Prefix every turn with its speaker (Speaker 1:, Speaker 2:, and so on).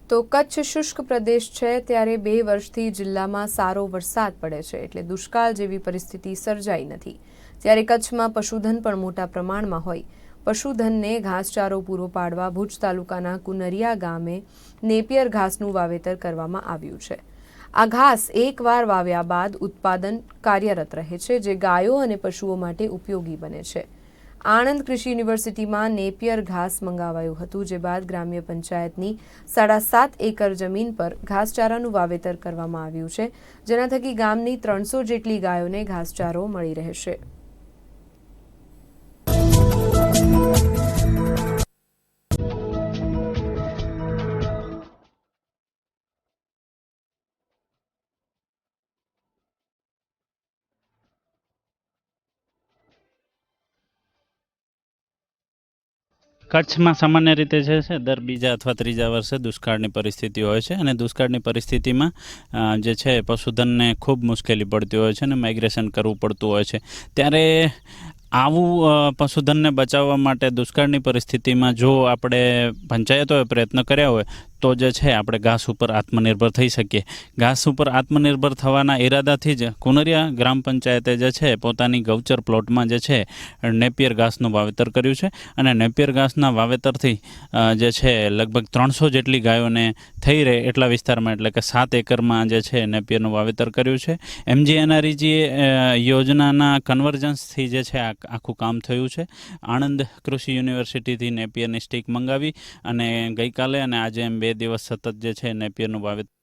Speaker 1: તો કચ્છ શુષ્ક પ્રદેશ છે ત્યારે 2 વર્ષથી જિલ્લામાં સારો વરસાદ પડે છે એટલે દુષ્કાળ જેવી પરિસ્થિતિ સર્જાઈ નથી। ત્યારે કચ્છમાં પશુધન પણ મોટા પ્રમાણમાં હોય। પશુધનને ઘાસચારો પૂરો પાડવા ભુજ તાલુકાના કુનરિયા ગામે નેપિયર ઘાસનું વાવેતર કરવામાં આવ્યું છે। આ ઘાસ એકવાર વાવ્યા બાદ ઉત્પાદન કાર્યરત રહે છે, જે ગાયો અને પશુઓ માટે ઉપયોગી બને છે। આણંદ કૃષિ યુનિવર્સિટીમાં નેપિયર ઘાસ મંગાવાયું હતું, જે બાદ ગ્રામ્ય પંચાયતની 7.5 એકર જમીન પર ઘાસચારાનું વાવેતર કરવામાં આવ્યું છે, જેના થકી ગામની 300 જેટલી ગાયોને ઘાસચારો મળી રહેશે।
Speaker 2: કચ્છમાં સામાન્ય રીતે દર બીજા અથવા ત્રીજા વર્ષે દુષ્કાળની પરિસ્થિતિ હોય છે અને દુષ્કાળની પરિસ્થિતિમાં જે છે પશુધનને ખૂબ મુશ્કેલી પડતી હોય છે અને માઇગ્રેશન કરવું પડતું હોય છે। ત્યારે આવું પશુધનને બચાવવા માટે દુષ્કાળની પરિસ્થિતિમાં જો આપણે પંચાયતોએ પ્રયત્ન કર્યા હોય તો જે છે આપણે ઘાસ ઉપર આત્મનિર્ભર થઈ શકીએ। ઘાસ ઉપર આત્મનિર્ભર થવાના ઈરાદાથી જ કુનરિયા ગ્રામ પંચાયતે જે છે પોતાની ગૌચર પ્લોટમાં જે છે નેપિયર ઘાસનું વાવેતર કર્યું છે અને નેપિયર ઘાસના વાવેતરથી જે છે લગભગ 300 જેટલી ગાયોને થઈ રહે એટલા વિસ્તારમાં, એટલે કે 7 એકરમાં જે છે નેપિયરનું વાવેતર કર્યું છે। MGNREGA યોજનાના કન્વર્જન્સથી જે છે આખું કામ થયું છે। આણંદ કૃષિ યુનિવર્સિટીથી નેપિયરની સ્ટીક મંગાવી અને ગઈકાલે અને આજે એમ 2 દિવસ સતત જે છે નેપિયરનું વાવેતર